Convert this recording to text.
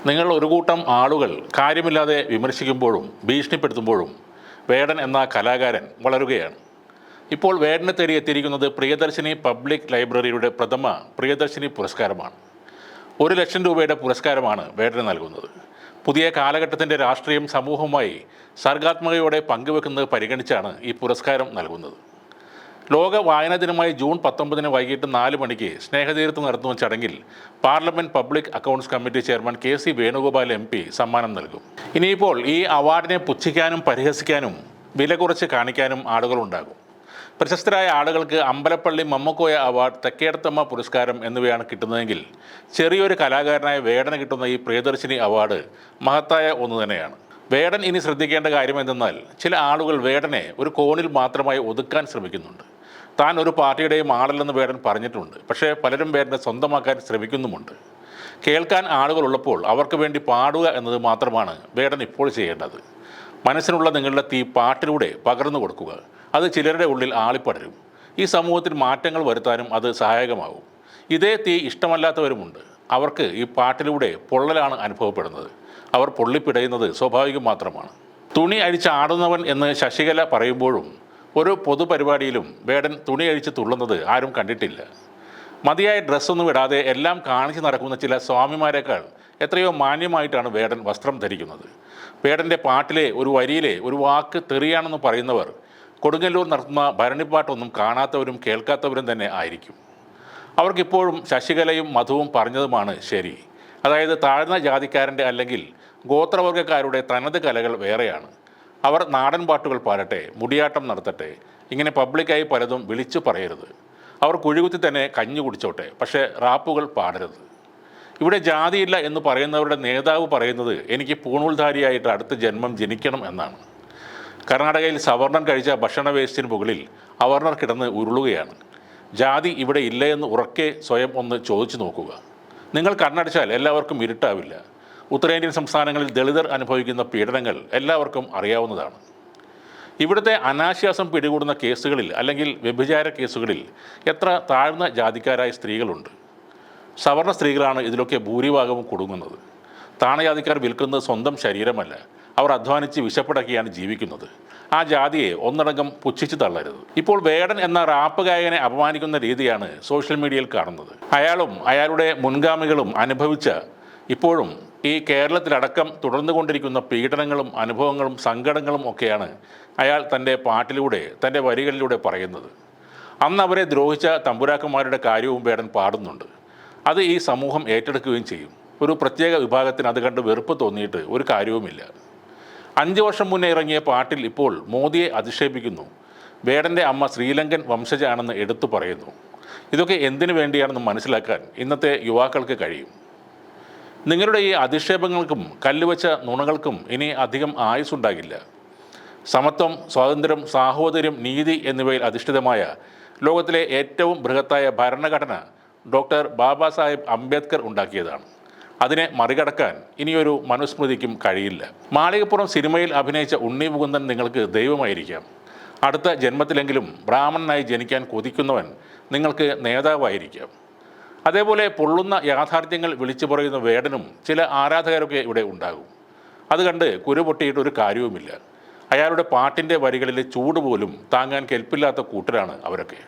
നിങ്ങൾ ഒരു കൂട്ടം ആളുകൾ കാര്യമില്ലാതെ വിമർശിക്കുമ്പോഴും ഭീഷണിപ്പെടുത്തുമ്പോഴും വേടൻ എന്ന കലാകാരൻ വളരുകയാണ്. ഇപ്പോൾ വേടനെ തേടി എത്തിയിരിക്കുന്നത് പ്രിയദർശിനി പബ്ലിക് ലൈബ്രറിയുടെ പ്രഥമ പ്രിയദർശിനി പുരസ്കാരമാണ്. 1 ലക്ഷം രൂപയുടെ പുരസ്കാരമാണ് വേടന് നൽകുന്നത്. പുതിയ കാലഘട്ടത്തിൻ്റെ രാഷ്ട്രീയം സമൂഹവുമായി സർഗാത്മകയോടെ പങ്കുവെക്കുന്നത് പരിഗണിച്ചാണ് ഈ പുരസ്കാരം നൽകുന്നത്. ലോക വായനാ ദിനമായി ജൂൺ 19 വൈകിട്ട് 4 മണിക്ക് സ്നേഹതീർത്ത് നടത്തുന്ന ചടങ്ങിൽ parliament public accounts committee chairman KC Venugopal MP സമ്മാനം നൽകും. ഇനിയിപ്പോൾ ഈ അവാർഡിനെ പുച്ഛിക്കാനും പരിഹസിക്കാനും വില കുറച്ച് കാണിക്കാനും ആളുകളുണ്ടാകും. പ്രശസ്തരായ ആളുകൾക്ക് അമ്പലപ്പള്ളി മമ്മക്കോയ അവാർഡ്, തെക്കേടത്തമ്മ പുരസ്കാരം എന്നിവയാണ് കിട്ടുന്നതെങ്കിൽ ചെറിയൊരു കലാകാരനായ വേടന് കിട്ടുന്ന ഈ പ്രിയദർശിനി അവാർഡ് മഹത്തായ ഒന്ന് തന്നെയാണ്. വേടൻ ഇനി ശ്രദ്ധിക്കേണ്ട കാര്യം എന്തെന്നാൽ, ചില ആളുകൾ വേടനെ ഒരു കോണിൽ മാത്രമായി ഒതുക്കാൻ ശ്രമിക്കുന്നുണ്ട്. താൻ ഒരു പാർട്ടിയുടെയും ആളല്ലെന്ന് വേടൻ പറഞ്ഞിട്ടുണ്ട്. പക്ഷേ പലരും വേടനെ സ്വന്തമാക്കാൻ ശ്രമിക്കുന്നുമുണ്ട്. കേൾക്കാൻ ആളുകളുള്ളപ്പോൾ അവർക്ക് വേണ്ടി പാടുക എന്നത് മാത്രമാണ് വേടൻ ഇപ്പോൾ ചെയ്യേണ്ടത്. മനസ്സിനുള്ള നിങ്ങളുടെ തീ പാട്ടിലൂടെ പകർന്നു കൊടുക്കുക. അത് ചിലരുടെ ഉള്ളിൽ ആളിപ്പടരും. ഈ സമൂഹത്തിൽ മാറ്റങ്ങൾ വരുത്താനും അത് സഹായകമാകും. ഇതേ തീ ഇഷ്ടമല്ലാത്തവരുമുണ്ട്. അവർക്ക് ഈ പാട്ടിലൂടെ പൊള്ളലാണ് അനുഭവപ്പെടുന്നത്. അവർ പൊള്ളിപ്പിടയുന്നത് സ്വാഭാവികം മാത്രമാണ്. തുണി അഴിച്ചാടുന്നവൻ എന്ന് ശശികല പറയുമ്പോഴും ഒരു പൊതുപരിപാടിയിലും വേടൻ തുണി അഴിച്ച് തുള്ളുന്നത് ആരും കണ്ടിട്ടില്ല. മതിയായ ഡ്രസ്സൊന്നും ഇടാതെ എല്ലാം കാണിച്ചു നടക്കുന്ന ചില സ്വാമിമാരെക്കാൾ എത്രയോ മാന്യമായിട്ടാണ് വേടൻ വസ്ത്രം ധരിക്കുന്നത്. വേടൻ്റെ പാട്ടിലെ ഒരു വരിയിലെ ഒരു വാക്ക് തെറിയാണെന്ന് പറയുന്നവർ കൊടുങ്ങല്ലൂർ നടത്തുന്ന ഭരണിപ്പാട്ടൊന്നും കാണാത്തവരും കേൾക്കാത്തവരും തന്നെ ആയിരിക്കും. അവർക്കിപ്പോഴും ശശികലയും മധുവും പറഞ്ഞതുമാണ് ശരി. അതായത് താഴ്ന്ന ജാതിക്കാരൻ്റെ അല്ലെങ്കിൽ ഗോത്രവർഗ്ഗക്കാരുടെ തനത് കലകൾ വേറെയാണ്. അവർ നാടൻ പാട്ടുകൾ പാടട്ടെ, മുടിയാട്ടം നടത്തട്ടെ, ഇങ്ങനെ പബ്ലിക്കായി പലതും വിളിച്ചു പറയരുത്. അവർ കുഴികുത്തി തന്നെ കഞ്ഞി കുടിച്ചോട്ടെ, പക്ഷേ റാപ്പുകൾ പാടരുത്. ഇവിടെ ജാതിയില്ല എന്ന് പറയുന്നവരുടെ നേതാവ് പറയുന്നത് എനിക്ക് പൂണൂൽധാരിയായിട്ട് അടുത്ത ജന്മം ജനിക്കണം എന്നാണ്. കർണാടകയിൽ സവർണർ കഴിച്ച ഭക്ഷണ വേസ്റ്റിന് മുകളിൽ അവർണർ കിടന്ന് ഉരുളുകയാണ്. ജാതി ഇവിടെ ഇല്ല എന്ന് ഉറക്കെ സ്വയം ഒന്ന് ചോദിച്ചു നോക്കുക. നിങ്ങൾ കണ്ണടച്ചാൽ എല്ലാവർക്കും ഇരുട്ടാവില്ല. ഉത്തരേന്ത്യൻ സംസ്ഥാനങ്ങളിൽ ദളിതർ അനുഭവിക്കുന്ന പീഡനങ്ങൾ എല്ലാവർക്കും അറിയാവുന്നതാണ്. ഇവിടുത്തെ അനാശ്വാസം പിടികൂടുന്ന കേസുകളിൽ അല്ലെങ്കിൽ വ്യഭിചാര കേസുകളിൽ എത്ര താഴ്ന്ന ജാതിക്കാരായ സ്ത്രീകളുണ്ട്. സവർണ സ്ത്രീകളാണ് ഇതിലൊക്കെ ഭൂരിഭാഗവും കുടുങ്ങുന്നത്. താണജാതിക്കാർ വിൽക്കുന്നത് സ്വന്തം ശരീരമല്ല, അവർ അധ്വാനിച്ച് വിശപ്പടക്കിയാണ് ജീവിക്കുന്നത്. ആ ജാതിയെ ഒന്നടങ്കം പുച്ഛിച്ച് തള്ളരുത്. ഇപ്പോൾ വേടൻ എന്ന റാപ്പ് ഗായകനെ അപമാനിക്കുന്ന രീതിയാണ് സോഷ്യൽ മീഡിയയിൽ കാണുന്നത്. അയാളും അയാളുടെ മുൻഗാമികളും അനുഭവിച്ച, ഇപ്പോഴും ഈ കേരളത്തിലടക്കം തുടർന്നുകൊണ്ടിരിക്കുന്ന പീഡനങ്ങളും അനുഭവങ്ങളും സങ്കടങ്ങളും ഒക്കെയാണ് അയാൾ തൻ്റെ പാട്ടിലൂടെ, തൻ്റെ വരികളിലൂടെ പറയുന്നത്. അന്ന് അവരെ ദ്രോഹിച്ച തമ്പുരാക്കന്മാരുടെ കാര്യവും വേടൻ പാടുന്നുണ്ട്. അത് ഈ സമൂഹം ഏറ്റെടുക്കുകയും ചെയ്യും. ഒരു പ്രത്യേക വിഭാഗത്തിന് അത് കണ്ട് വെറുപ്പ് തോന്നിയിട്ട് ഒരു കാര്യവുമില്ല. 5 വർഷം മുന്നേ ഇറങ്ങിയ പാട്ടിൽ ഇപ്പോൾ മോദിയെ അധിക്ഷേപിക്കുന്നു. വേടൻ്റെ അമ്മ ശ്രീലങ്കൻ വംശജയാണെന്ന് എടുത്തു പറയുന്നു. ഇതൊക്കെ എന്തിനു വേണ്ടിയാണെന്ന് മനസ്സിലാക്കാൻ ഇന്നത്തെ യുവാക്കൾക്ക് കഴിയും. നിങ്ങളുടെ ഈ അധിക്ഷേപങ്ങൾക്കും കല്ലുവച്ച നുണകൾക്കും ഇനി അധികം ആയുസ്സുണ്ടാകില്ല. സമത്വം, സ്വാതന്ത്ര്യം, സാഹോദര്യം, നീതി എന്നിവയിൽ അധിഷ്ഠിതമായ ലോകത്തിലെ ഏറ്റവും ബൃഹത്തായ ഭരണഘടന ഡോക്ടർ ബാബാ സാഹിബ് അംബേദ്കർ ഉണ്ടാക്കിയതാണ്. അതിനെ മറികടക്കാൻ ഇനിയൊരു മനുസ്മൃതിക്കും കഴിയില്ല. മാളികപ്പുറം സിനിമയിൽ അഭിനയിച്ച ഉണ്ണി മുകുന്ദൻ നിങ്ങൾക്ക് ദൈവമായിരിക്കാം. അടുത്ത ജന്മത്തിലെങ്കിലും ബ്രാഹ്മണനായി ജനിക്കാൻ കൊതിക്കുന്നവൻ നിങ്ങൾക്ക് നേതാവായിരിക്കാം. അതേപോലെ പൊള്ളുന്ന യാഥാർത്ഥ്യങ്ങൾ വിളിച്ചു പറയുന്ന വേടനും ചില ആരാധകരൊക്കെ ഇവിടെ ഉണ്ടാകും. അത് കണ്ട് കുരു പൊട്ടിയിട്ട് ഒരു കാര്യവുമില്ല. അയാളുടെ പാട്ടിൻ്റെ വരികളിലെ ചൂട് പോലും താങ്ങാൻ കെൽപ്പില്ലാത്ത കൂട്ടരാണ് അവരൊക്കെ.